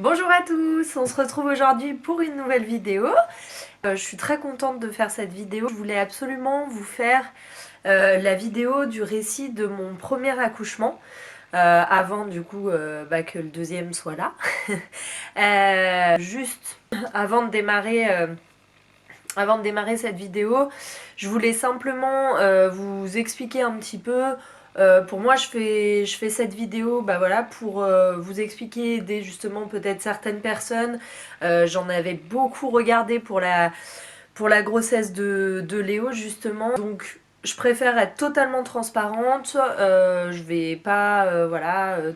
Bonjour à tous, on se retrouve aujourd'hui pour une nouvelle vidéo. Je suis très contente de faire cette vidéo. Je voulais absolument vous faire la vidéo du récit de mon premier accouchement. Avant du coup que le deuxième soit là. Juste avant de démarrer cette vidéo, je voulais simplement vous expliquer un petit peu. Pour moi, je fais cette vidéo voilà, pour vous expliquer, aider justement peut-être certaines personnes. J'en avais beaucoup regardé pour la grossesse de Léo justement. Donc je préfère être totalement transparente. Je vais pas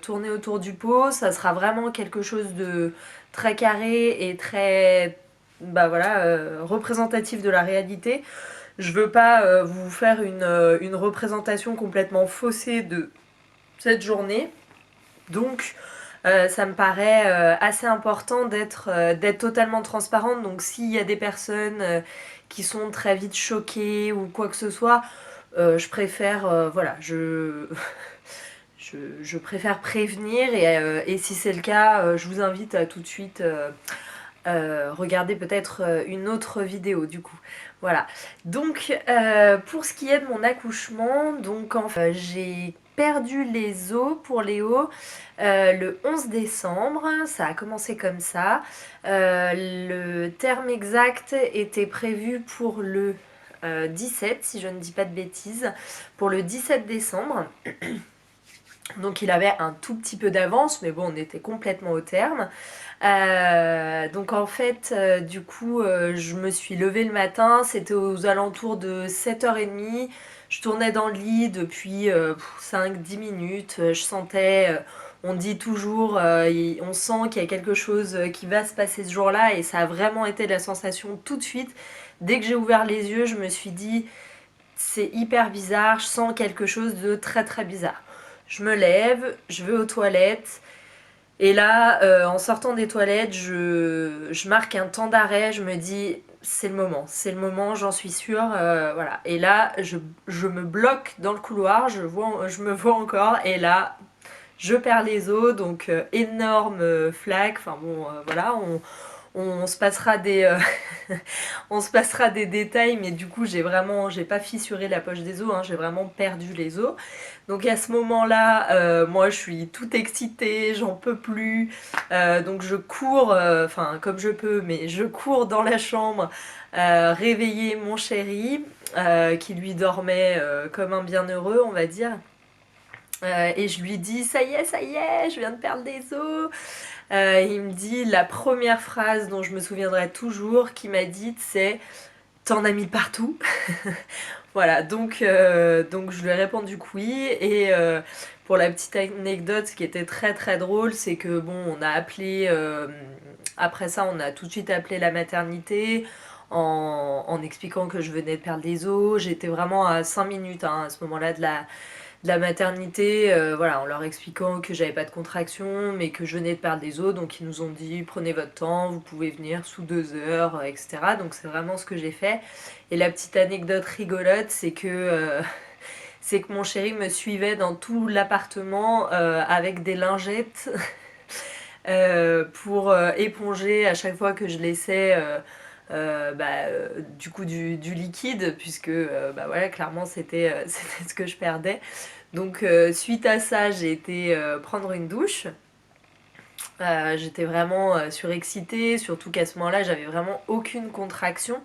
tourner autour du pot. Ça sera vraiment quelque chose de très carré et très représentatif de la réalité. Je veux pas vous faire une représentation complètement faussée de cette journée. Donc ça me paraît assez important d'être totalement transparente. Donc s'il y a des personnes qui sont très vite choquées ou quoi que ce soit, je préfère je préfère prévenir et si c'est le cas, je vous invite à tout de suite regarder peut-être une autre vidéo du coup. Voilà. Donc pour ce qui est de mon accouchement, donc en fait, j'ai perdu les os pour Léo le 11 décembre, ça a commencé comme ça. Le terme exact était prévu pour le 17, si je ne dis pas de bêtises, pour le 17 décembre. Donc il avait un tout petit peu d'avance, mais bon, on était complètement au terme. Donc en fait, du coup, je me suis levée le matin, c'était aux alentours de 7h30. Je tournais dans le lit depuis 5-10 minutes. Je sentais, on dit toujours, on sent qu'il y a quelque chose qui va se passer ce jour-là, et ça a vraiment été la sensation tout de suite. Dès que j'ai ouvert les yeux, je me suis dit, c'est hyper bizarre, je sens quelque chose de très très bizarre. Je me lève, je vais aux toilettes. Et là, en sortant des toilettes, je marque un temps d'arrêt, je me dis c'est le moment, j'en suis sûre, voilà. Et là, je me bloque dans le couloir, je me vois encore, et là, je perds les os, donc énorme flaque, enfin bon, voilà, on se passera on se passera des détails, mais du coup j'ai pas fissuré la poche des os, hein, j'ai vraiment perdu les os. Donc à ce moment-là, moi je suis toute excitée, j'en peux plus, donc je cours, comme je peux, mais je cours dans la chambre, réveiller mon chéri, qui lui dormait comme un bienheureux, on va dire. Et je lui dis ça y est, je viens de perdre des os. Il me dit la première phrase dont je me souviendrai toujours qu'il m'a dite, c'est t'en as mis partout. Voilà, donc je lui ai répondu que oui. Et pour la petite anecdote, ce qui était très très drôle, c'est que bon, on a appelé après ça, on a tout de suite appelé la maternité en expliquant que je venais de perdre des os. J'étais vraiment à 5 minutes hein, à ce moment-là de la maternité, voilà, en leur expliquant que j'avais pas de contraction, mais que je venais de perdre des os. Donc ils nous ont dit prenez votre temps, vous pouvez venir sous 2 heures, etc. Donc c'est vraiment ce que j'ai fait. Et la petite anecdote rigolote, c'est que mon chéri me suivait dans tout l'appartement avec des lingettes pour éponger à chaque fois que je laissais du coup du liquide, puisque voilà, clairement c'était c'était ce que je perdais. Donc suite à ça, j'ai été prendre une douche. J'étais vraiment surexcitée, surtout qu'à ce moment-là, j'avais vraiment aucune contraction.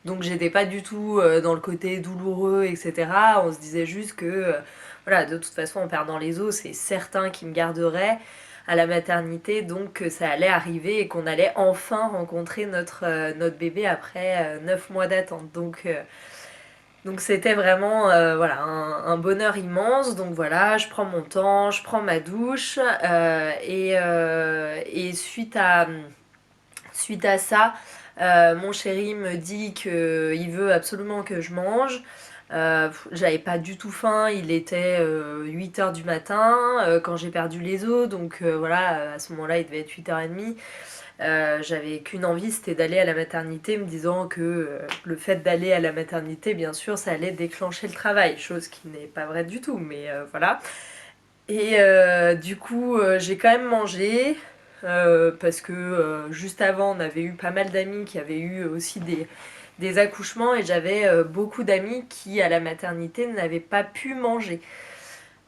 Donc j'étais pas du tout dans le côté douloureux, etc. On se disait juste que, voilà, de toute façon, en perdant les os, c'est certain qu'ils me garderaient à la maternité, donc que ça allait arriver et qu'on allait enfin rencontrer notre bébé après 9 mois d'attente. Donc c'était vraiment voilà, un bonheur immense. Donc voilà, je prends mon temps, je prends ma douche et suite à ça, mon chéri me dit qu'il veut absolument que je mange. J'avais pas du tout faim, il était 8h du matin quand j'ai perdu les os, donc voilà, à ce moment-là il devait être 8h30. J'avais qu'une envie, c'était d'aller à la maternité, me disant que le fait d'aller à la maternité, bien sûr, ça allait déclencher le travail, chose qui n'est pas vraie du tout, mais voilà. Et du coup, j'ai quand même mangé. parce que juste avant on avait eu pas mal d'amis qui avaient eu aussi des accouchements et j'avais beaucoup d'amis qui à la maternité n'avaient pas pu manger.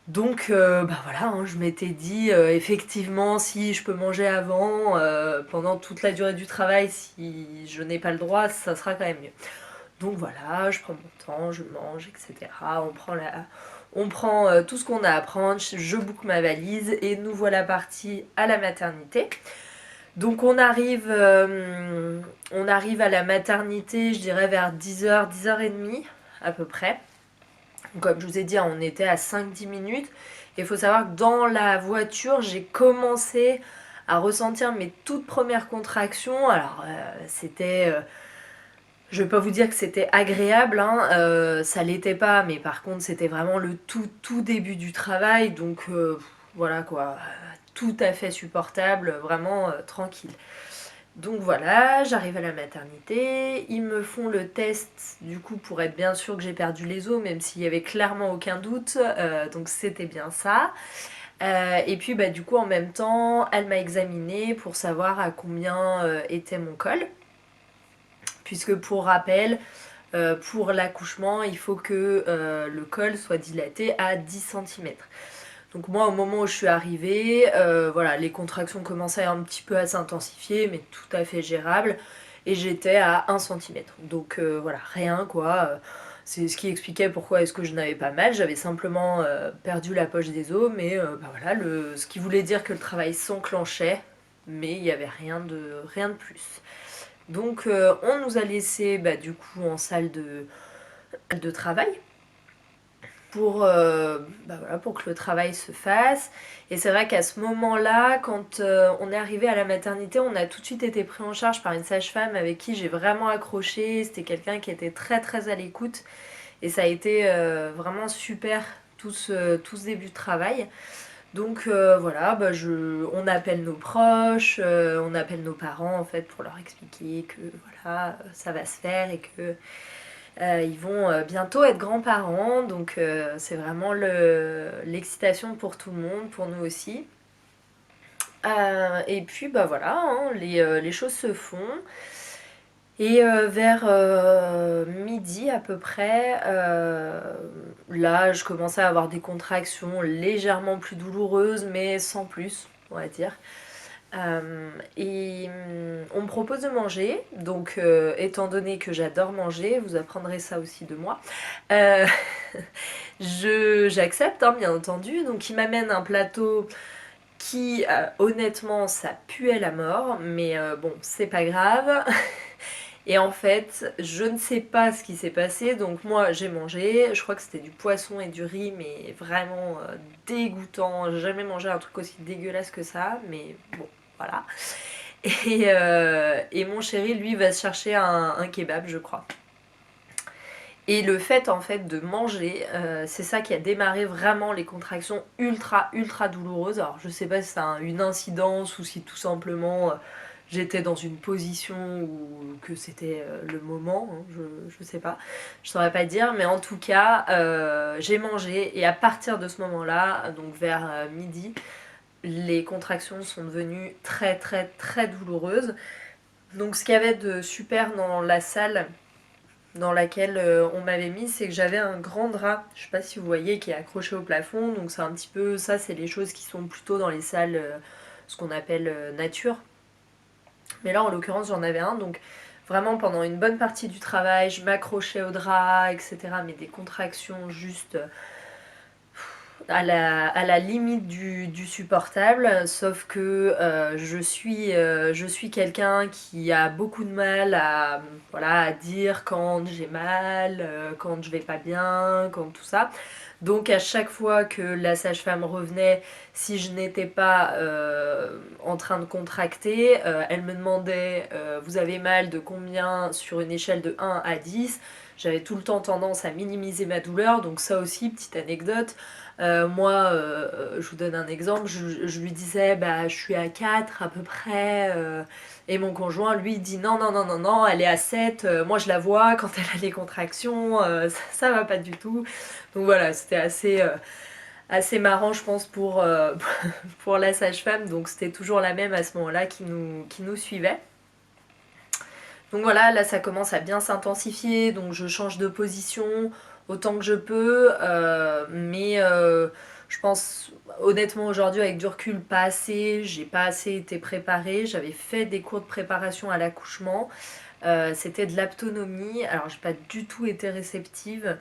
Donc bah voilà, hein, je m'étais dit effectivement si je peux manger avant, pendant toute la durée du travail, si je n'ai pas le droit, ça sera quand même mieux. Donc voilà, je prends mon temps, je mange, etc. On prend tout ce qu'on a à prendre, je boucle ma valise et nous voilà partis à la maternité. Donc on arrive à la maternité, je dirais vers 10h, 10h30 à peu près. Comme je vous ai dit, on était à 5-10 minutes. Et il faut savoir que dans la voiture, j'ai commencé à ressentir mes toutes premières contractions. Alors, je vais pas vous dire que c'était agréable, hein, ça l'était pas, mais par contre, c'était vraiment le tout début du travail. Donc, voilà quoi, tout à fait supportable, vraiment tranquille. Donc voilà, j'arrive à la maternité, ils me font le test du coup pour être bien sûr que j'ai perdu les os, même s'il y avait clairement aucun doute, donc c'était bien ça. Et puis bah du coup en même temps, elle m'a examinée pour savoir à combien était mon col, puisque pour rappel, pour l'accouchement, il faut que le col soit dilaté à 10 cm. Donc moi, au moment où je suis arrivée, voilà, les contractions commençaient un petit peu à s'intensifier, mais tout à fait gérable. Et j'étais à 1 cm. Donc voilà, rien quoi. C'est ce qui expliquait pourquoi est-ce que je n'avais pas mal. J'avais simplement perdu la poche des os, mais bah voilà, ce qui voulait dire que le travail s'enclenchait, mais il n'y avait rien de plus. Donc on nous a laissé bah, du coup en salle de travail bah voilà, pour que le travail se fasse. Et c'est vrai qu'à ce moment-là, quand on est arrivé à la maternité, on a tout de suite été pris en charge par une sage-femme avec qui j'ai vraiment accroché. C'était quelqu'un qui était très à l'écoute. Et ça a été vraiment super tout ce début de travail. Donc voilà, bah on appelle nos proches, on appelle nos parents en fait pour leur expliquer que voilà, ça va se faire et que ils vont bientôt être grands-parents, donc c'est vraiment l'excitation pour tout le monde, pour nous aussi. Et puis bah voilà, hein, les choses se font. Et vers midi à peu près, là je commençais à avoir des contractions légèrement plus douloureuses, mais sans plus, on va dire. Et on me propose de manger, donc étant donné que j'adore manger, vous apprendrez ça aussi de moi, euh, j'accepte hein, bien entendu, donc il m'amène un plateau qui honnêtement ça puait la mort, mais bon c'est pas grave. Et en fait, je ne sais pas ce qui s'est passé, donc moi j'ai mangé, je crois que c'était du poisson et du riz, mais vraiment dégoûtant, j'ai jamais mangé un truc aussi dégueulasse que ça, mais bon, voilà. Et mon chéri, lui, va se chercher un kebab, je crois. Et le fait en fait de manger, c'est ça qui a démarré vraiment les contractions ultra douloureuses. Alors je sais pas si ça a une incidence ou si tout simplement j'étais dans une position ou que c'était le moment, hein, je sais pas, je saurais pas dire, mais en tout cas j'ai mangé et à partir de ce moment-là, donc vers midi, les contractions sont devenues très douloureuses. Donc ce qu'il y avait de super dans la salle dans laquelle on m'avait mis, c'est que j'avais un grand drap, je sais pas si vous voyez, qui est accroché au plafond, donc c'est un petit peu, ça c'est les choses qui sont plutôt dans les salles, ce qu'on appelle nature. Mais là en l'occurrence j'en avais un, donc vraiment pendant une bonne partie du travail, je m'accrochais au drap, etc. Mais des contractions juste à la limite du supportable, sauf que je suis quelqu'un qui a beaucoup de mal à, voilà, à dire quand j'ai mal, quand je vais pas bien, quand tout ça. Donc à chaque fois que la sage-femme revenait, si je n'étais pas en train de contracter, elle me demandait vous avez mal de combien sur une échelle de 1 à 10. J'avais tout le temps tendance à minimiser ma douleur, donc ça aussi, petite anecdote. Moi, je vous donne un exemple, je lui disais bah je suis à 4 à peu près, et mon conjoint lui dit non, elle est à 7, moi je la vois quand elle a les contractions, ça va pas du tout. Donc voilà, c'était assez marrant, je pense, pour la sage-femme. Donc c'était toujours la même à ce moment-là qui nous suivait. Donc voilà, là ça commence à bien s'intensifier, donc je change de position autant que je peux, mais je pense honnêtement aujourd'hui avec du recul pas assez, j'ai pas assez été préparée, j'avais fait des cours de préparation à l'accouchement, c'était de l'aptonomie, alors j'ai pas du tout été réceptive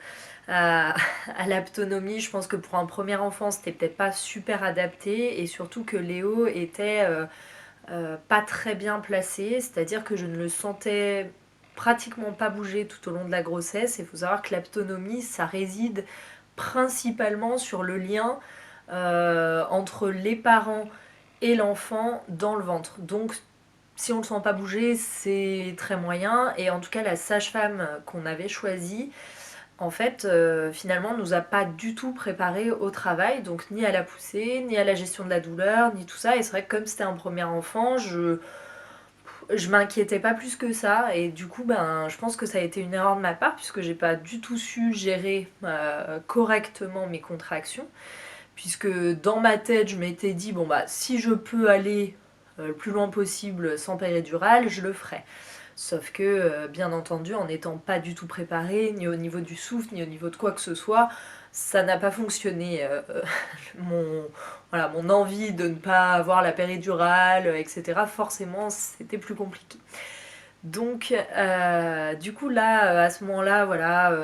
à, à l'aptonomie, je pense que pour un premier enfant c'était peut-être pas super adapté, et surtout que Léo était pas très bien placé, c'est-à-dire que je ne le sentais pratiquement pas bouger tout au long de la grossesse. Il faut savoir que l'aptonomie, ça réside principalement sur le lien entre les parents et l'enfant dans le ventre. Donc si on ne le sent pas bouger, c'est très moyen. Et en tout cas, la sage-femme qu'on avait choisie, en fait, finalement, nous a pas du tout préparé au travail, donc ni à la poussée, ni à la gestion de la douleur, ni tout ça. Et c'est vrai que comme c'était un premier enfant, je m'inquiétais pas plus que ça. Et du coup, ben, je pense que ça a été une erreur de ma part, puisque j'ai pas du tout su gérer correctement mes contractions. Puisque dans ma tête, je m'étais dit, bon, bah, si je peux aller le plus loin possible sans péridurale, je le ferai. Sauf que, bien entendu, en n'étant pas du tout préparée, ni au niveau du souffle, ni au niveau de quoi que ce soit, ça n'a pas fonctionné. Voilà, mon envie de ne pas avoir la péridurale, etc., forcément, c'était plus compliqué. Donc, du coup, là, à ce moment-là, voilà,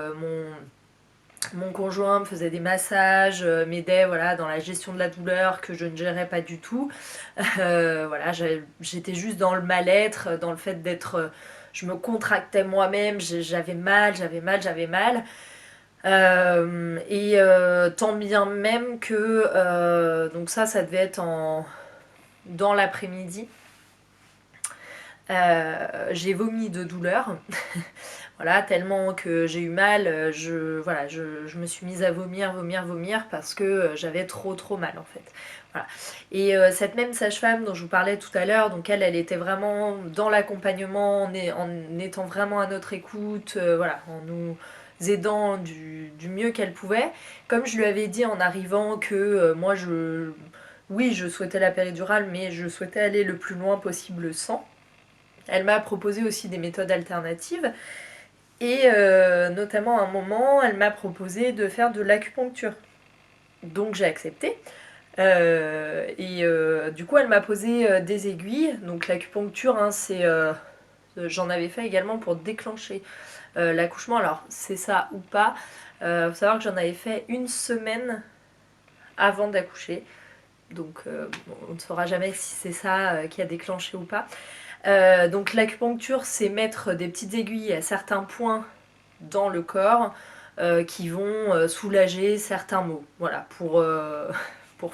mon conjoint me faisait des massages, m'aidait voilà, dans la gestion de la douleur que je ne gérais pas du tout. Voilà, j'étais juste dans le mal-être, dans le fait d'être... je me contractais moi-même, j'avais mal, j'avais mal, j'avais mal. Tant bien même que... donc ça devait être dans l'après-midi. J'ai vomi de douleur. Voilà, tellement que j'ai eu mal, je me suis mise à vomir parce que j'avais trop mal en fait. Voilà. Et cette même sage-femme dont je vous parlais tout à l'heure, donc elle était vraiment dans l'accompagnement, en étant vraiment à notre écoute, voilà, en nous aidant du mieux qu'elle pouvait. Comme je lui avais dit en arrivant que moi oui, je souhaitais la péridurale, mais je souhaitais aller le plus loin possible sans. Elle m'a proposé aussi des méthodes alternatives. Et notamment à un moment, elle m'a proposé de faire de l'acupuncture. Donc j'ai accepté. Du coup, elle m'a posé des aiguilles. Donc l'acupuncture, hein, j'en avais fait également pour déclencher l'accouchement. Alors c'est ça ou pas. Faut savoir que j'en avais fait une semaine avant d'accoucher. Donc bon, on ne saura jamais si c'est ça qui a déclenché ou pas. Donc l'acupuncture, c'est mettre des petites aiguilles à certains points dans le corps qui vont soulager certains maux. Voilà, pour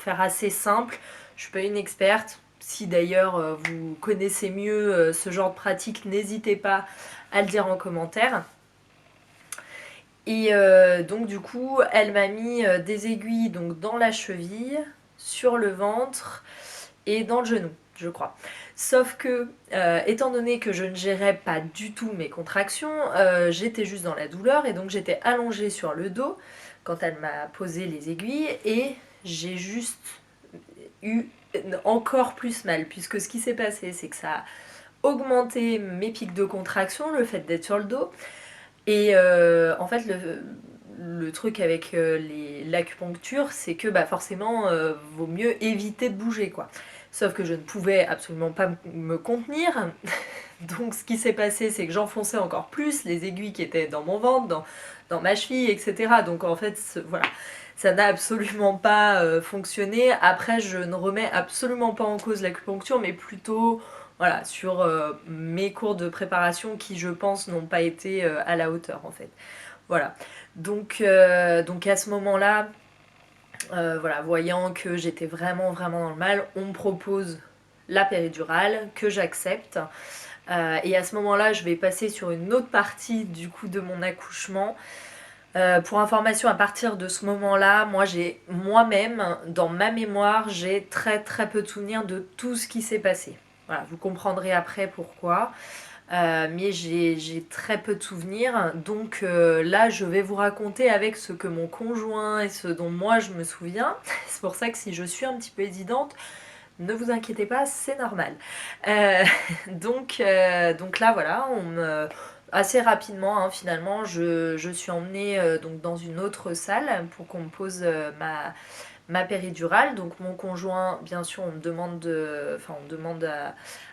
faire assez simple, je suis pas une experte. Si d'ailleurs vous connaissez mieux ce genre de pratique, n'hésitez pas à le dire en commentaire. Et donc du coup, elle m'a mis des aiguilles donc, dans la cheville, sur le ventre et dans le genou, je crois. Sauf que, étant donné que je ne gérais pas du tout mes contractions, j'étais juste dans la douleur et donc j'étais allongée sur le dos quand elle m'a posé les aiguilles et j'ai juste eu encore plus mal puisque ce qui s'est passé c'est que ça a augmenté mes pics de contraction, le fait d'être sur le dos et en fait le truc avec l'acupuncture c'est que bah, forcément vaut mieux éviter de bouger quoi. Sauf que je ne pouvais absolument pas me contenir. Donc ce qui s'est passé, c'est que j'enfonçais encore plus les aiguilles qui étaient dans mon ventre, dans ma cheville, etc. Donc en fait, voilà, ça n'a absolument pas fonctionné. Après, je ne remets absolument pas en cause l'acupuncture, mais plutôt voilà, sur mes cours de préparation qui, je pense, n'ont pas été à la hauteur en fait. Voilà. Donc à ce moment-là, voilà, voyant que j'étais vraiment dans le mal, on me propose la péridurale que j'accepte. Et à ce moment-là, je vais passer sur une autre partie du coup de mon accouchement. Pour information, à partir de ce moment-là, moi-même, dans ma mémoire, j'ai très peu de souvenirs de tout ce qui s'est passé. Voilà, vous comprendrez après pourquoi. mais j'ai très peu de souvenirs. Donc là, je vais vous raconter avec ce que mon conjoint et ce dont moi je me souviens. C'est pour ça que si je suis un petit peu hésitante, ne vous inquiétez pas, c'est normal. Euh, donc là, voilà, assez rapidement, hein, finalement, je suis emmenée donc dans une autre salle pour qu'on me pose ma péridurale. Donc mon conjoint, bien sûr, on demande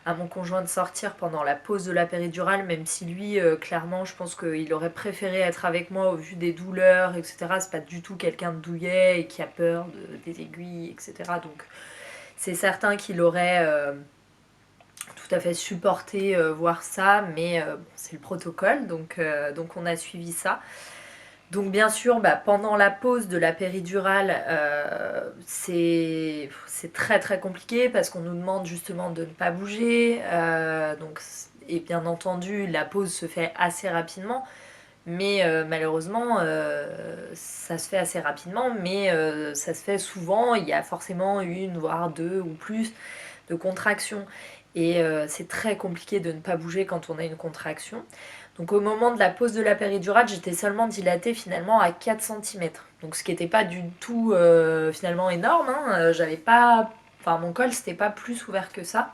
à mon conjoint de sortir pendant la pause de la péridurale, même si lui, clairement, je pense qu'il aurait préféré être avec moi au vu des douleurs, etc. C'est pas du tout quelqu'un de douillet et qui a peur des aiguilles, etc. Donc c'est certain qu'il aurait tout à fait supporté voir ça, mais bon, c'est le protocole, donc on a suivi ça. Donc bien sûr, pendant la pause de la péridurale, c'est très très compliqué parce qu'on nous demande justement de ne pas bouger. Et bien entendu, la pause se fait assez rapidement. Mais malheureusement, ça se fait assez rapidement, mais ça se fait souvent. Il y a forcément une, voire deux ou plus de contractions. Et c'est très compliqué de ne pas bouger quand on a une contraction. Donc au moment de la pause de la péridurale, j'étais seulement dilatée finalement à 4 cm. Donc ce qui n'était pas du tout finalement énorme. Hein. J'avais pas... Enfin mon col c'était pas plus ouvert que ça.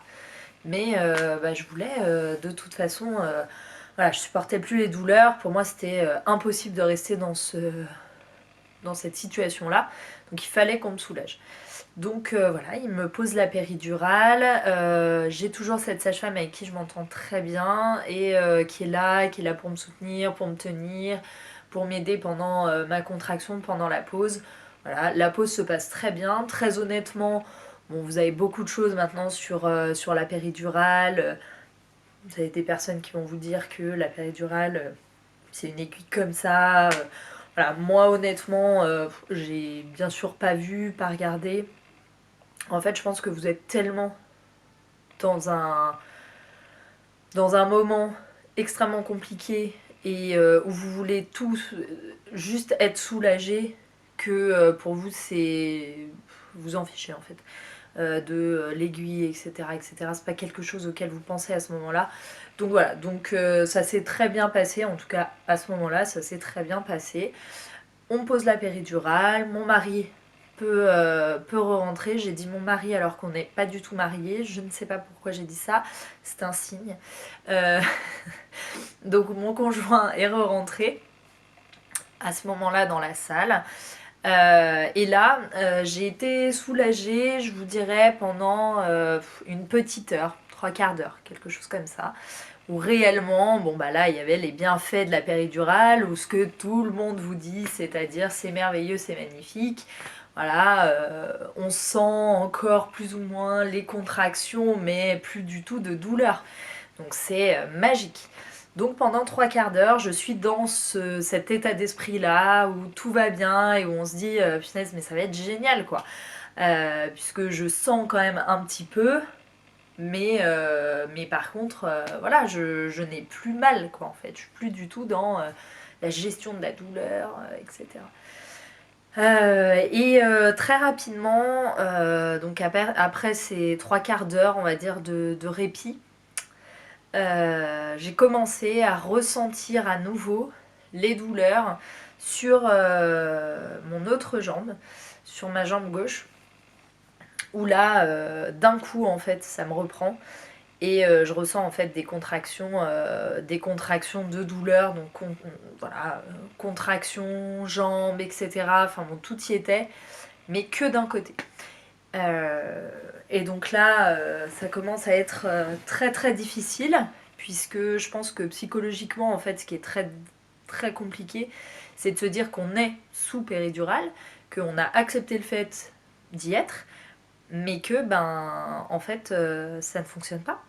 Mais je voulais de toute façon... voilà, je supportais plus les douleurs. Pour moi c'était impossible de rester dans cette situation-là. Donc il fallait qu'on me soulage. Donc voilà, il me pose la péridurale. J'ai toujours cette sage-femme avec qui je m'entends très bien et qui est là pour me soutenir, pour me tenir, pour m'aider pendant ma contraction, pendant la pause. Voilà, la pause se passe très bien. Très honnêtement, bon, vous avez beaucoup de choses maintenant sur la péridurale. Vous avez des personnes qui vont vous dire que la péridurale, c'est une aiguille comme ça. Voilà, moi honnêtement, j'ai bien sûr pas vu, pas regardé. En fait, je pense que vous êtes tellement dans un moment extrêmement compliqué et où vous voulez tous juste être soulagé que pour vous, c'est... vous en fichez en fait. De l'aiguille, etc., etc. C'est pas quelque chose auquel vous pensez à ce moment-là. Donc voilà, donc ça s'est très bien passé, en tout cas à ce moment-là, ça s'est très bien passé. On me pose la péridurale, mon mari peut re-rentrer. J'ai dit mon mari alors qu'on n'est pas du tout mariés. Je ne sais pas pourquoi j'ai dit ça. C'est un signe. Euh, donc mon conjoint est re-rentré à ce moment-là dans la salle. Et là, j'ai été soulagée, je vous dirais, pendant une petite heure, 3/4 d'heure, quelque chose comme ça. Où réellement, bon bah là, il y avait les bienfaits de la péridurale, ou ce que tout le monde vous dit, c'est-à-dire c'est merveilleux, c'est magnifique. Voilà, on sent encore plus ou moins les contractions, mais plus du tout de douleur. Donc c'est magique. Donc pendant 3/4 d'heure, je suis dans cet état d'esprit-là, où tout va bien, et où on se dit, punaise, mais ça va être génial, quoi. Puisque je sens quand même un petit peu, mais par contre, voilà, je n'ai plus mal, quoi, en fait. Je suis plus du tout dans la gestion de la douleur, etc. Très rapidement, donc après ces 3/4 d'heure, on va dire, de répit, j'ai commencé à ressentir à nouveau les douleurs sur mon autre jambe, sur ma jambe gauche, où là, d'un coup, en fait, ça me reprend. Et je ressens en fait des contractions de douleur, donc voilà, contractions, jambes, etc. Enfin bon, tout y était, mais que d'un côté. Et donc là, ça commence à être très très difficile, puisque je pense que psychologiquement, en fait, ce qui est très très compliqué, c'est de se dire qu'on est sous péridurale, qu'on a accepté le fait d'y être, mais que en fait ça ne fonctionne pas.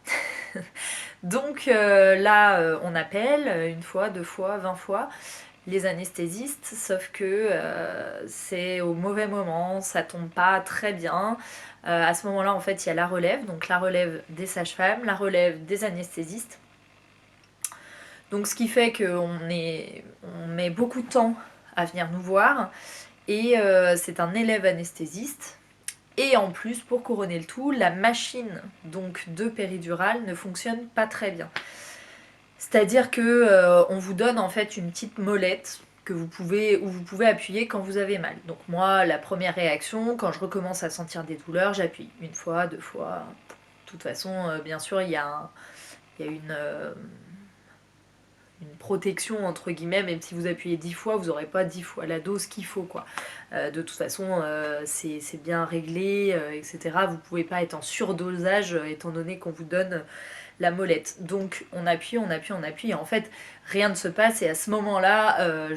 Donc là on appelle une fois, deux fois, 20 fois les anesthésistes, sauf que c'est au mauvais moment, ça tombe pas très bien. À ce moment-là en fait il y a la relève, donc la relève des sages-femmes, la relève des anesthésistes. Donc ce qui fait qu'on met beaucoup de temps à venir nous voir, et c'est un élève anesthésiste. Et en plus, pour couronner le tout, la machine donc de péridurale ne fonctionne pas très bien. C'est-à-dire que on vous donne en fait une petite molette que où vous pouvez appuyer quand vous avez mal. Donc moi, la première réaction, quand je recommence à sentir des douleurs, j'appuie une fois, deux fois. De toute façon, bien sûr, il y a une protection entre guillemets, même si vous appuyez 10 fois, vous n'aurez pas 10 fois la dose qu'il faut quoi. De toute façon, c'est bien réglé, etc. Vous pouvez pas être en surdosage étant donné qu'on vous donne la molette. Donc on appuie, on appuie, on appuie, et en fait rien ne se passe, et à ce moment-là,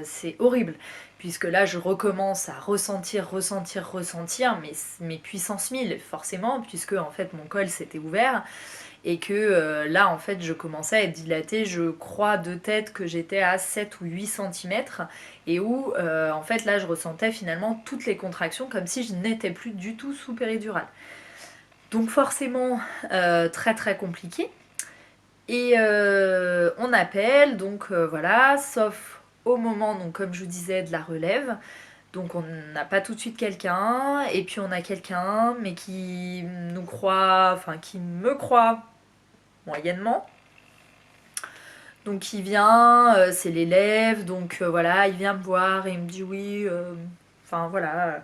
c'est horrible, puisque là je recommence à ressentir, ressentir, ressentir, mais puissance 1000, forcément, puisque en fait mon col s'était ouvert, et que là en fait je commençais à être dilatée, je crois de tête que j'étais à 7 ou 8 cm, et où en fait là je ressentais finalement toutes les contractions comme si je n'étais plus du tout sous péridurale. Donc forcément très très compliqué. Et on appelle, donc voilà, sauf au moment, donc comme je vous disais, de la relève. Donc on n'a pas tout de suite quelqu'un, et puis on a quelqu'un, mais qui nous croit, enfin qui me croit moyennement. Donc il vient, c'est l'élève, donc voilà, il vient me voir et il me dit oui, enfin voilà,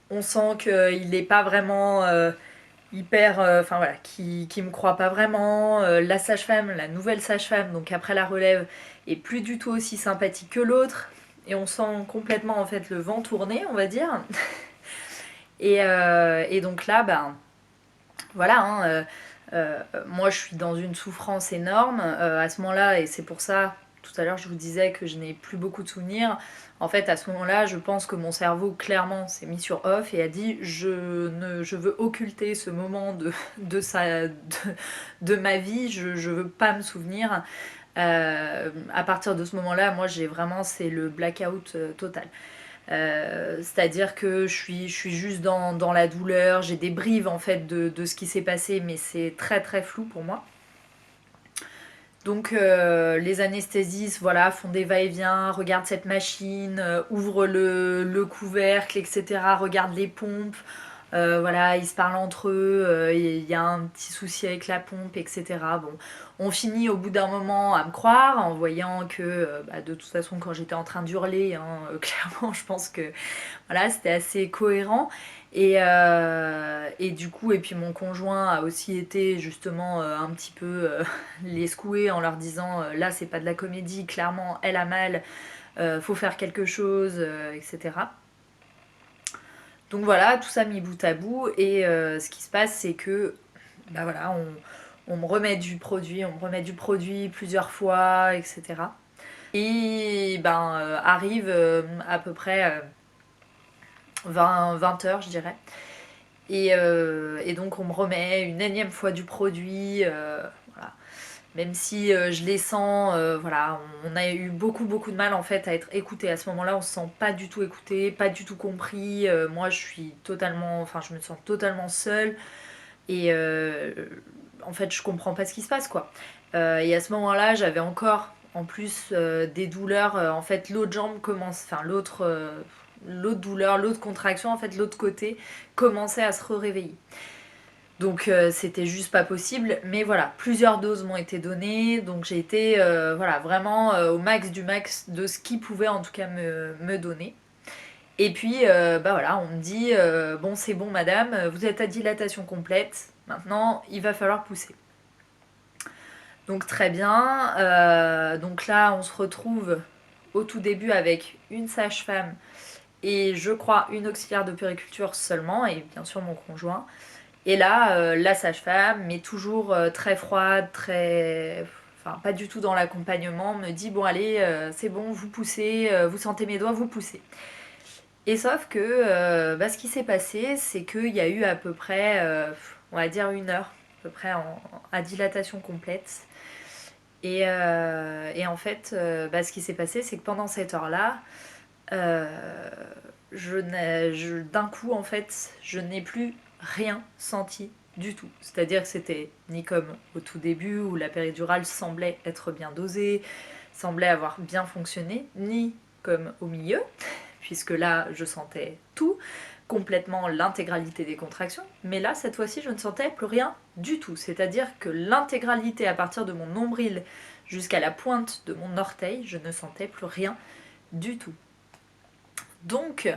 on sent qu'il n'est pas vraiment hyper, enfin voilà, qui me croit pas vraiment. La sage-femme, la nouvelle sage-femme, donc après la relève, est plus du tout aussi sympathique que l'autre, et on sent complètement en fait le vent tourner, on va dire. Et donc là, ben voilà, hein, moi je suis dans une souffrance énorme à ce moment-là, et c'est pour ça, tout à l'heure je vous disais que je n'ai plus beaucoup de souvenirs. En fait, à ce moment-là, je pense que mon cerveau clairement s'est mis sur off et a dit je veux occulter ce moment de ma vie, je veux pas me souvenir. À partir de ce moment-là, moi j'ai vraiment, c'est le blackout total. C'est-à-dire que je suis juste dans la douleur, j'ai des brives en fait de ce qui s'est passé, mais c'est très très flou pour moi. Donc les anesthésistes voilà, font des va-et-vient, regardent cette machine, ouvrent le couvercle, etc., regardent les pompes, voilà, ils se parlent entre eux, il y a un petit souci avec la pompe, etc. Bon, on finit au bout d'un moment à me croire en voyant que bah, de toute façon quand j'étais en train d'hurler, hein, clairement je pense que voilà, c'était assez cohérent. Et du coup, et puis mon conjoint a aussi été justement un petit peu les secouer en leur disant là c'est pas de la comédie, clairement elle a mal, faut faire quelque chose, etc. Donc voilà, tout ça mis bout à bout, et ce qui se passe c'est que bah voilà, on me remet du produit, plusieurs fois, etc. Et ben arrive à peu près 20 heures je dirais. Et donc on me remet une énième fois du produit, voilà. Même si je les sens, voilà, on a eu beaucoup beaucoup de mal en fait à être écouté. À ce moment-là, on se sent pas du tout écouté, pas du tout compris. Moi, je suis totalement, enfin, je me sens totalement seule, et en fait, je comprends pas ce qui se passe quoi. Et à ce moment-là, j'avais encore en plus des douleurs. En fait, l'autre jambe commence, enfin l'autre douleur, l'autre contraction, en fait, l'autre côté commençait à se réveiller. Donc c'était juste pas possible, mais voilà, plusieurs doses m'ont été données, donc j'ai été voilà, vraiment au max du max de ce qu'ils pouvaient en tout cas me donner. Et puis bah voilà, on me dit bon c'est bon madame, vous êtes à dilatation complète, maintenant il va falloir pousser. Donc très bien, donc là on se retrouve au tout début avec une sage-femme et je crois une auxiliaire de puériculture seulement, et bien sûr mon conjoint. Et là, la sage-femme, mais toujours très froide, très... Enfin, pas du tout dans l'accompagnement, me dit bon allez, c'est bon, vous poussez, vous sentez mes doigts, vous poussez. Et sauf que bah, ce qui s'est passé, c'est qu'il y a eu à peu près, on va dire 1 heure, à peu près à dilatation complète. Et en fait, bah, ce qui s'est passé, c'est que pendant cette heure-là, d'un coup, en fait, je n'ai plus rien senti du tout. C'est-à-dire que c'était ni comme au tout début où la péridurale semblait être bien dosée, semblait avoir bien fonctionné, ni comme au milieu, puisque là je sentais tout, complètement l'intégralité des contractions, mais là, cette fois-ci, je ne sentais plus rien du tout. C'est-à-dire que l'intégralité à partir de mon nombril jusqu'à la pointe de mon orteil, je ne sentais plus rien du tout. Donc,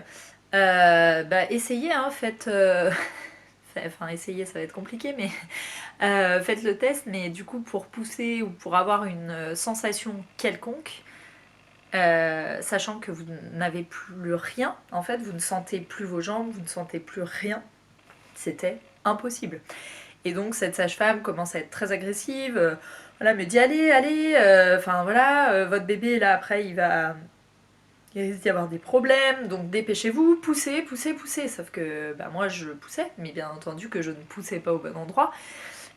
essayez, hein, faites... Enfin, essayez, ça va être compliqué, mais faites le test, mais du coup, pour pousser ou pour avoir une sensation quelconque, sachant que vous n'avez plus rien, en fait, vous ne sentez plus vos jambes, vous ne sentez plus rien, c'était impossible. Et donc cette sage-femme commence à être très agressive, voilà, me dit allez, enfin voilà, votre bébé là après il risque d'y avoir des problèmes, donc dépêchez-vous, poussez. Sauf que moi je poussais, mais bien entendu que je ne poussais pas au bon endroit,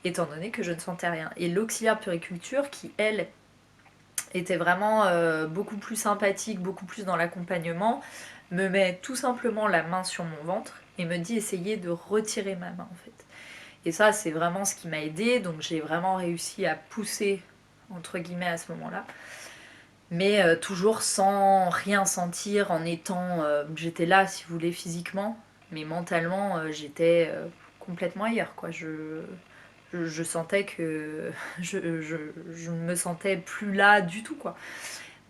étant donné que je ne sentais rien. Et l'auxiliaire puériculture, qui elle était vraiment beaucoup plus sympathique, beaucoup plus dans l'accompagnement, me met tout simplement la main sur mon ventre et me dit essayez de retirer ma main en fait. Et ça c'est vraiment ce qui m'a aidée, donc j'ai vraiment réussi à pousser entre guillemets à ce moment-là. Mais toujours sans rien sentir, en étant... j'étais là si vous voulez physiquement, mais mentalement j'étais complètement ailleurs quoi. Je sentais que je ne me sentais plus là du tout quoi.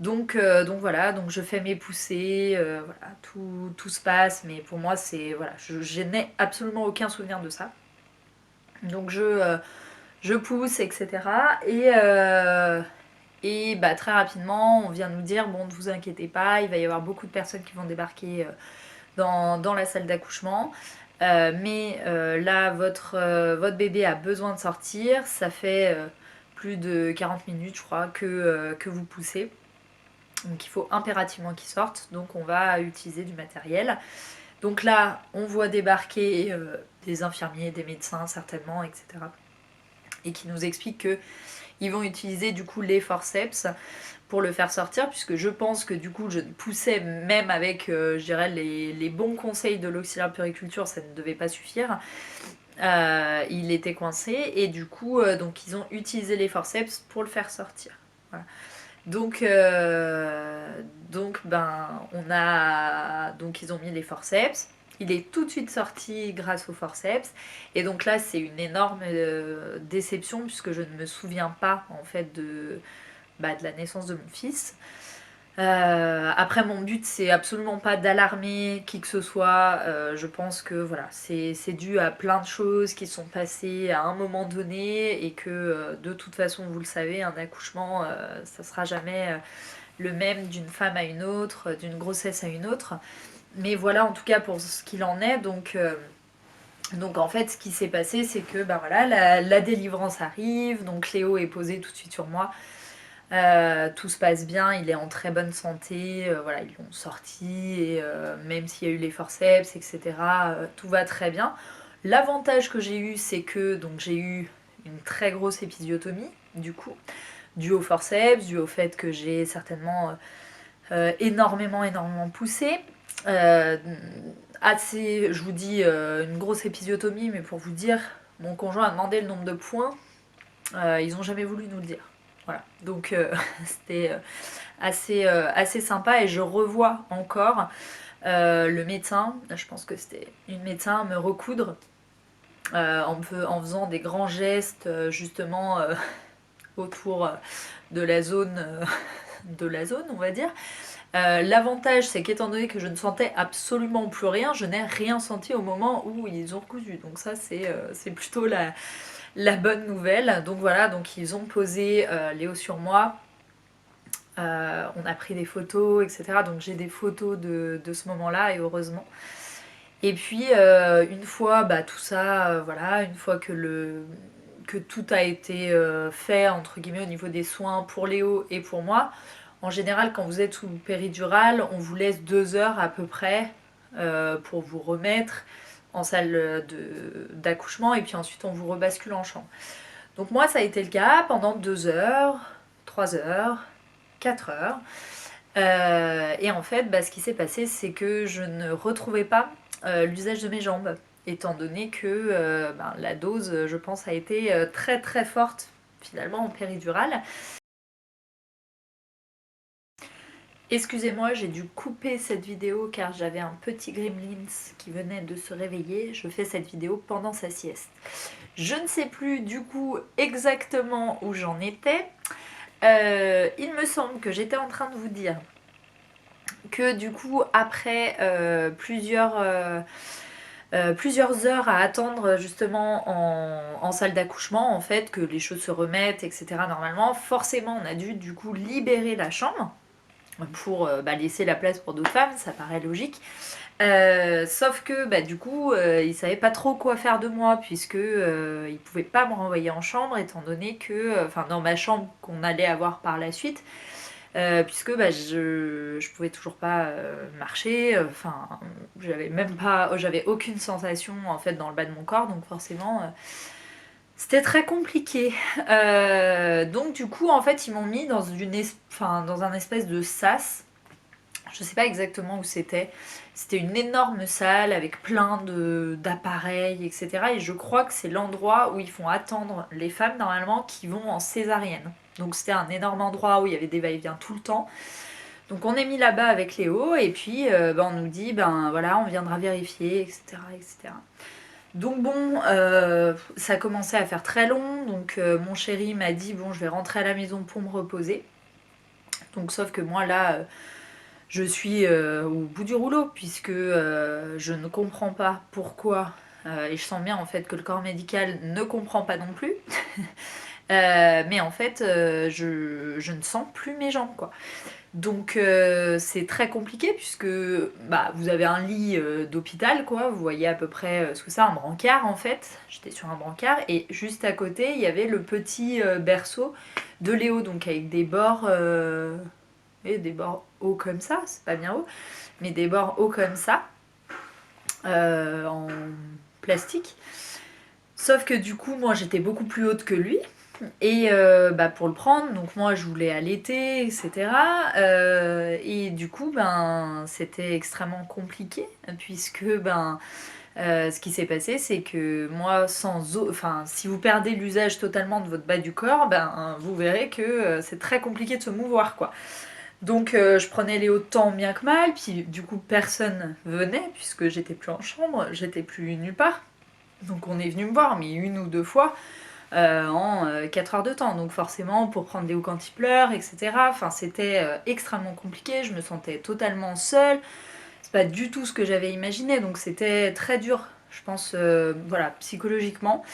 Donc voilà, donc je fais mes poussées, voilà, tout se passe, mais pour moi c'est... Voilà, je n'ai absolument aucun souvenir de ça. Donc je pousse, etc. Et très rapidement, on vient nous dire, bon, ne vous inquiétez pas, il va y avoir beaucoup de personnes qui vont débarquer dans la salle d'accouchement. Mais là, votre bébé a besoin de sortir. Ça fait plus de 40 minutes, je crois, que vous poussez. Donc il faut impérativement qu'il sorte. Donc on va utiliser du matériel. Donc là, on voit débarquer des infirmiers, des médecins certainement, etc. Et qui nous expliquent que ils vont utiliser du coup les forceps pour le faire sortir, puisque je pense que du coup je poussais même avec je dirais les bons conseils de l'auxiliaire puériculture, ça ne devait pas suffire. Il était coincé et du coup donc ils ont utilisé les forceps pour le faire sortir. Voilà. Donc ils ont mis les forceps. Il est tout de suite sorti grâce aux forceps. Et donc là, c'est une énorme déception puisque je ne me souviens pas en fait de la naissance de mon fils. Après, mon but, c'est absolument pas d'alarmer qui que ce soit. Je pense que voilà, c'est dû à plein de choses qui sont passées à un moment donné et que de toute façon, vous le savez, un accouchement, ça sera jamais le même d'une femme à une autre, d'une grossesse à une autre. Mais voilà en tout cas pour ce qu'il en est. Donc en fait ce qui s'est passé c'est que voilà, la délivrance arrive, donc Léo est posé tout de suite sur moi. Tout se passe bien, il est en très bonne santé, voilà, ils l'ont sorti et même s'il y a eu les forceps, etc., tout va très bien. L'avantage que j'ai eu, c'est que donc, j'ai eu une très grosse épisiotomie, du coup, dû au forceps, dû au fait que j'ai certainement énormément poussé. Je vous dis une grosse épisiotomie, mais pour vous dire, mon conjoint a demandé le nombre de points, ils n'ont jamais voulu nous le dire. Voilà, donc c'était assez sympa et je revois encore le médecin, je pense que c'était une médecin, me recoudre en faisant des grands gestes justement autour de la zone, on va dire. L'avantage, c'est qu'étant donné que je ne sentais absolument plus rien, je n'ai rien senti au moment où ils ont recousu. Donc ça, c'est plutôt la bonne nouvelle. Donc voilà, donc ils ont posé Léo sur moi. On a pris des photos, etc. Donc j'ai des photos de ce moment-là, et heureusement. Et puis, une fois tout ça, voilà, une fois que tout a été fait, entre guillemets, au niveau des soins pour Léo et pour moi, en général, quand vous êtes sous péridurale, on vous laisse 2 heures à peu près pour vous remettre en salle d'accouchement et puis ensuite on vous rebascule en chambre. Donc moi, ça a été le cas pendant 2 heures, 3 heures, 4 heures. Et en fait, ce qui s'est passé, c'est que je ne retrouvais pas l'usage de mes jambes, étant donné que la dose, je pense, a été très très forte finalement en péridurale. Excusez-moi, j'ai dû couper cette vidéo car j'avais un petit gremlins qui venait de se réveiller. Je fais cette vidéo pendant sa sieste. Je ne sais plus du coup exactement où j'en étais. Il me semble que j'étais en train de vous dire que du coup après plusieurs heures à attendre justement en salle d'accouchement, en fait, que les choses se remettent, etc. Normalement, forcément on a dû du coup libérer la chambre pour laisser la place pour d'autres femmes, ça paraît logique. Sauf que du coup, ils savaient pas trop quoi faire de moi puisque ils pouvaient pas me renvoyer en chambre étant donné que, enfin dans ma chambre qu'on allait avoir par la suite, puisque je pouvais toujours pas marcher. Enfin, j'avais aucune sensation en fait dans le bas de mon corps, donc forcément. C'était très compliqué. Donc du coup, en fait, ils m'ont mis dans un espèce de sas. Je sais pas exactement où c'était. C'était une énorme salle avec plein d'appareils, etc. Et je crois que c'est l'endroit où ils font attendre les femmes normalement qui vont en césarienne. Donc c'était un énorme endroit où il y avait des va-et-vient tout le temps. Donc on est mis là-bas avec Léo et puis on nous dit voilà, on viendra vérifier, etc. etc. Donc bon, ça commençait à faire très long, donc mon chéri m'a dit bon je vais rentrer à la maison pour me reposer. Donc sauf que moi là, je suis au bout du rouleau puisque je ne comprends pas pourquoi, et je sens bien en fait que le corps médical ne comprend pas non plus. Mais en fait, je ne sens plus mes jambes quoi. Donc c'est très compliqué puisque vous avez un lit d'hôpital quoi, vous voyez à peu près ce que c'est, un brancard en fait. J'étais sur un brancard et juste à côté il y avait le petit berceau de Léo, donc avec des bords, et des bords hauts comme ça, c'est pas bien haut, mais des bords hauts comme ça, en plastique. Sauf que du coup moi j'étais beaucoup plus haute que lui. Et pour le prendre, donc moi je voulais allaiter, etc. Et du coup, c'était extrêmement compliqué, puisque ce qui s'est passé, c'est que moi, si vous perdez l'usage totalement de votre bas du corps, vous verrez que c'est très compliqué de se mouvoir, quoi. Donc je prenais Léo tant bien que mal, puis du coup personne venait, puisque j'étais plus en chambre, j'étais plus nulle part. Donc on est venu me voir, mais une ou deux fois en 4 heures de temps. Donc forcément, pour prendre Léo quand il pleure, etc. Enfin, c'était extrêmement compliqué. Je me sentais totalement seule. C'est pas du tout ce que j'avais imaginé. Donc c'était très dur, je pense, voilà, psychologiquement.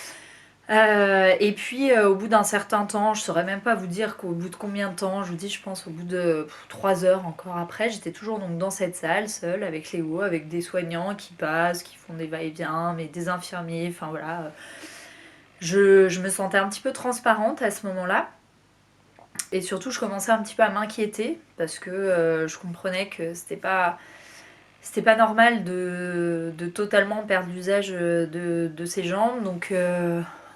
Et puis au bout d'un certain temps, je saurais même pas vous dire qu'au bout de combien de temps, je vous dis, je pense au bout de 3 heures encore après, j'étais toujours donc dans cette salle, seule, avec Léo, avec des soignants qui passent, qui font des va-et-vient, mais des infirmiers, enfin voilà. Je me sentais un petit peu transparente à ce moment-là. Et surtout, je commençais un petit peu à m'inquiéter parce que je comprenais que c'était pas normal de totalement perdre l'usage de ses jambes. Donc,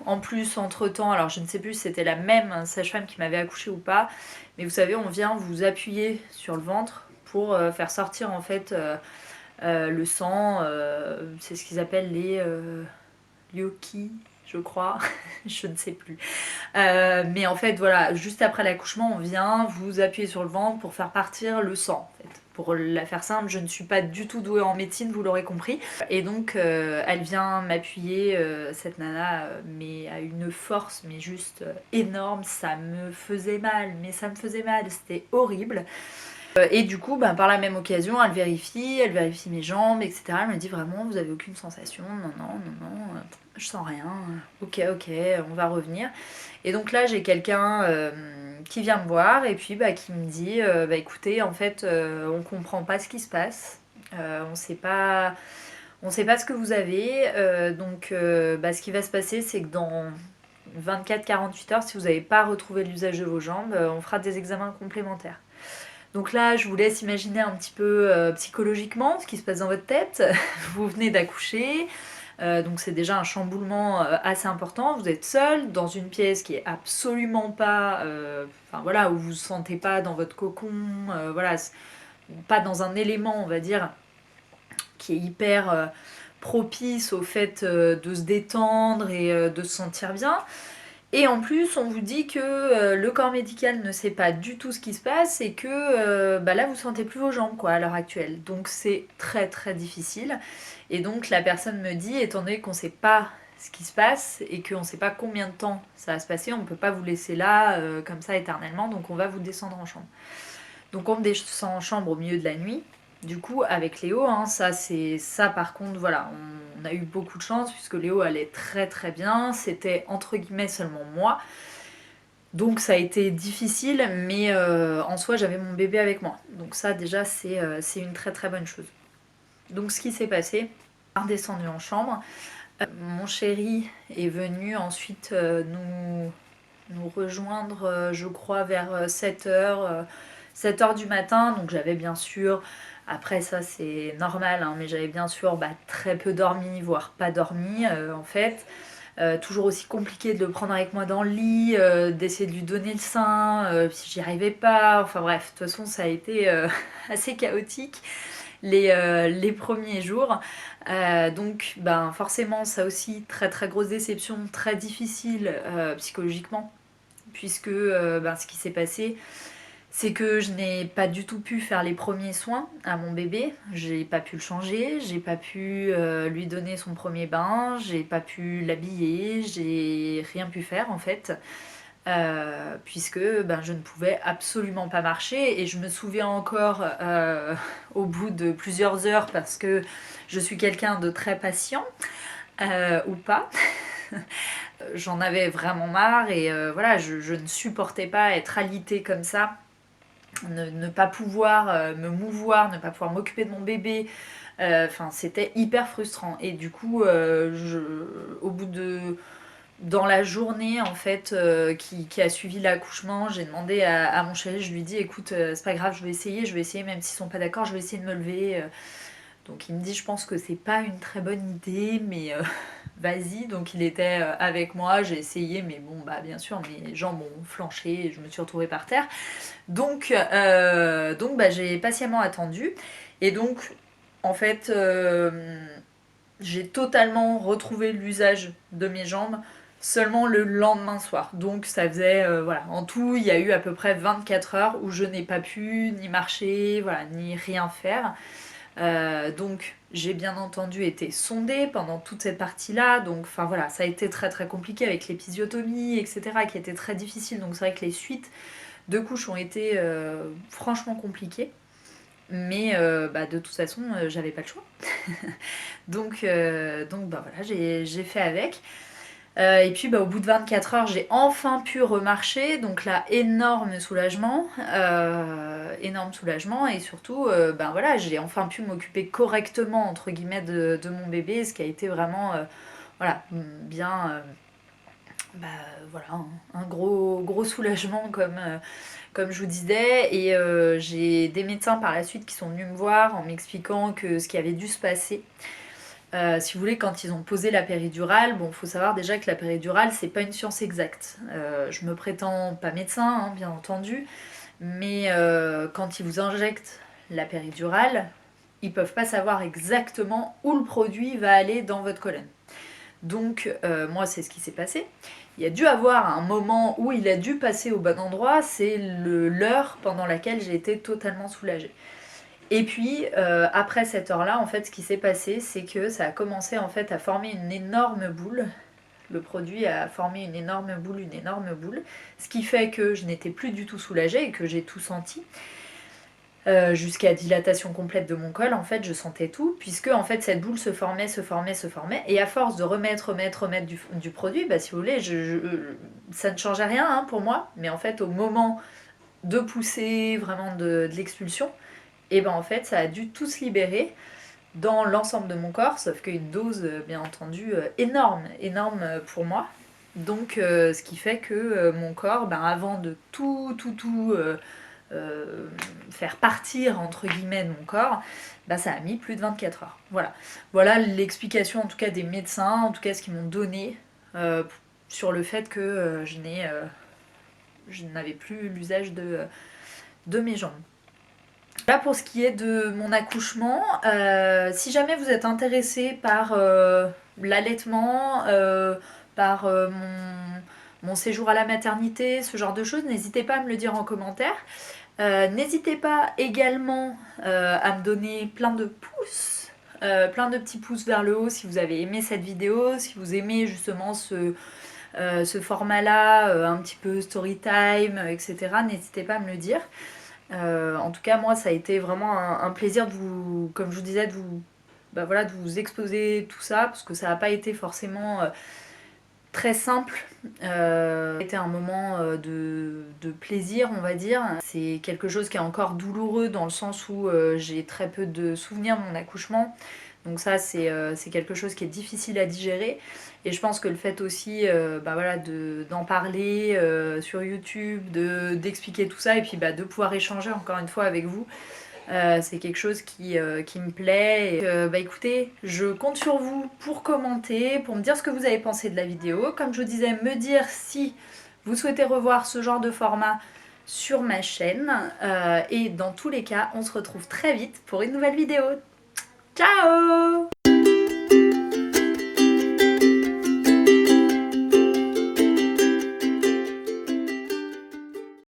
en plus, entre-temps, alors je ne sais plus si c'était la même sage-femme qui m'avait accouché ou pas, mais vous savez, on vient vous appuyer sur le ventre pour faire sortir en fait le sang. C'est ce qu'ils appellent les Yoki, je crois, je ne sais plus. Mais en fait, voilà, juste après l'accouchement, on vient vous appuyer sur le ventre pour faire partir le sang. En fait. Pour la faire simple, je ne suis pas du tout douée en médecine, vous l'aurez compris. Et donc, elle vient m'appuyer, cette nana, mais à une force, mais juste énorme. Ça me faisait mal, mais ça me faisait mal, c'était horrible. Et du coup, par la même occasion, elle vérifie mes jambes, etc. Elle me dit vraiment, vous avez aucune sensation, non, non, non, non, je sens rien, ok, ok, on va revenir. Et donc là, j'ai quelqu'un qui vient me voir et puis qui me dit, écoutez, en fait, on comprend pas ce qui se passe, on sait pas ce que vous avez, donc ce qui va se passer, c'est que dans 24-48 heures, si vous n'avez pas retrouvé l'usage de vos jambes, on fera des examens complémentaires. Donc là, je vous laisse imaginer un petit peu psychologiquement ce qui se passe dans votre tête. Vous venez d'accoucher, donc c'est déjà un chamboulement assez important. Vous êtes seul dans une pièce qui est absolument pas, où vous vous sentez pas dans votre cocon, pas dans un élément, on va dire, qui est hyper propice au fait de se détendre et de se sentir bien. Et en plus, on vous dit que le corps médical ne sait pas du tout ce qui se passe et que là, vous sentez plus vos jambes quoi, à l'heure actuelle. Donc c'est très très difficile. Et donc la personne me dit, étant donné qu'on ne sait pas ce qui se passe et qu'on ne sait pas combien de temps ça va se passer, on ne peut pas vous laisser là comme ça éternellement, donc on va vous descendre en chambre. Donc on me descend en chambre au milieu de la nuit. Du coup, avec Léo, hein, ça par contre, voilà, on a eu beaucoup de chance puisque Léo allait très très bien. C'était entre guillemets seulement moi. Donc ça a été difficile, mais en soi, j'avais mon bébé avec moi. Donc ça, déjà, c'est une très très bonne chose. Donc ce qui s'est passé, on est redescendu en chambre. Mon chéri est venu ensuite nous rejoindre, je crois, vers 7h, 7h du matin. Donc j'avais bien sûr, après ça c'est normal, hein, mais j'avais bien sûr très peu dormi, voire pas dormi en fait. Toujours aussi compliqué de le prendre avec moi dans le lit, d'essayer de lui donner le sein, si j'y arrivais pas. Enfin bref, de toute façon ça a été assez chaotique les premiers jours. Donc forcément ça aussi, très très grosse déception, très difficile psychologiquement, puisque ce qui s'est passé, c'est que je n'ai pas du tout pu faire les premiers soins à mon bébé. J'ai pas pu le changer, j'ai pas pu lui donner son premier bain, j'ai pas pu l'habiller, j'ai rien pu faire en fait. Puisque je ne pouvais absolument pas marcher et je me souviens encore au bout de plusieurs heures, parce que je suis quelqu'un de très patient ou pas. J'en avais vraiment marre et voilà, je ne supportais pas être alitée comme ça, ne pas pouvoir me mouvoir, ne pas pouvoir m'occuper de mon bébé. Enfin, c'était hyper frustrant. Et du coup, au bout de dans la journée en fait qui a suivi l'accouchement, j'ai demandé à mon chéri, je lui ai dit écoute, c'est pas grave, je vais essayer, même s'ils sont pas d'accord, je vais essayer de me lever. Donc il me dit je pense que c'est pas une très bonne idée, mais vas-y. Donc il était avec moi, j'ai essayé, mais bon bien sûr mes jambes ont flanché et je me suis retrouvée par terre. Donc j'ai patiemment attendu et donc en fait j'ai totalement retrouvé l'usage de mes jambes seulement le lendemain soir. Donc ça faisait, voilà, en tout, il y a eu à peu près 24 heures où je n'ai pas pu ni marcher, voilà, ni rien faire. Donc j'ai bien entendu été sondée pendant toute cette partie-là. Donc enfin voilà, ça a été très très compliqué avec l'épisiotomie, etc., qui était très difficile. Donc c'est vrai que les suites de couches ont été franchement compliquées. Mais de toute façon, j'avais pas le choix. Donc voilà, j'ai fait avec. Et puis au bout de 24 heures, j'ai enfin pu remarcher. Donc là, énorme soulagement. Énorme soulagement. Et surtout, voilà, j'ai enfin pu m'occuper correctement, entre guillemets, de mon bébé. Ce qui a été vraiment voilà, bien... voilà, un gros soulagement comme je vous disais. Et j'ai des médecins par la suite qui sont venus me voir en m'expliquant que ce qui avait dû se passer, si vous voulez, quand ils ont posé la péridurale, bon, faut savoir déjà que la péridurale, c'est pas une science exacte. Je me prétends pas médecin, hein, bien entendu, mais quand ils vous injectent la péridurale, ils peuvent pas savoir exactement où le produit va aller dans votre colonne. Donc, moi, c'est ce qui s'est passé. Il y a dû avoir un moment où il a dû passer au bon endroit, c'est l'heure pendant laquelle j'ai été totalement soulagée. Et puis après cette heure-là, en fait, ce qui s'est passé, c'est que ça a commencé en fait à former une énorme boule. Le produit a formé une énorme boule, ce qui fait que je n'étais plus du tout soulagée et que j'ai tout senti. Jusqu'à dilatation complète de mon col, en fait, je sentais tout, puisque en fait cette boule se formait, et à force de remettre du produit, si vous voulez, ça ne changeait rien hein, pour moi, mais en fait au moment de pousser vraiment de l'expulsion, et en fait ça a dû tout se libérer dans l'ensemble de mon corps, sauf qu'une dose bien entendu énorme pour moi. Donc ce qui fait que mon corps, avant de tout faire partir entre guillemets de mon corps, ça a mis plus de 24 heures. Voilà l'explication en tout cas des médecins, en tout cas ce qu'ils m'ont donné sur le fait que je n'avais plus l'usage de mes jambes. Là pour ce qui est de mon accouchement, si jamais vous êtes intéressé par l'allaitement, par mon séjour à la maternité, ce genre de choses, n'hésitez pas à me le dire en commentaire. N'hésitez pas également à me donner plein de pouces, plein de petits pouces vers le haut si vous avez aimé cette vidéo, si vous aimez justement ce format-là, un petit peu story time, etc. N'hésitez pas à me le dire. En tout cas, moi, ça a été vraiment un plaisir de vous, comme je vous disais, voilà, de vous exposer tout ça, parce que ça n'a pas été forcément très simple. C'était un moment de plaisir, on va dire. C'est quelque chose qui est encore douloureux dans le sens où j'ai très peu de souvenirs de mon accouchement. Donc ça, c'est quelque chose qui est difficile à digérer. Et je pense que le fait aussi voilà, d'en parler sur YouTube, d'expliquer tout ça, et puis de pouvoir échanger encore une fois avec vous, c'est quelque chose qui me plaît. Et, écoutez, je compte sur vous pour commenter, pour me dire ce que vous avez pensé de la vidéo. Comme je vous disais, me dire si vous souhaitez revoir ce genre de format sur ma chaîne. Et dans tous les cas, on se retrouve très vite pour une nouvelle vidéo. Ciao!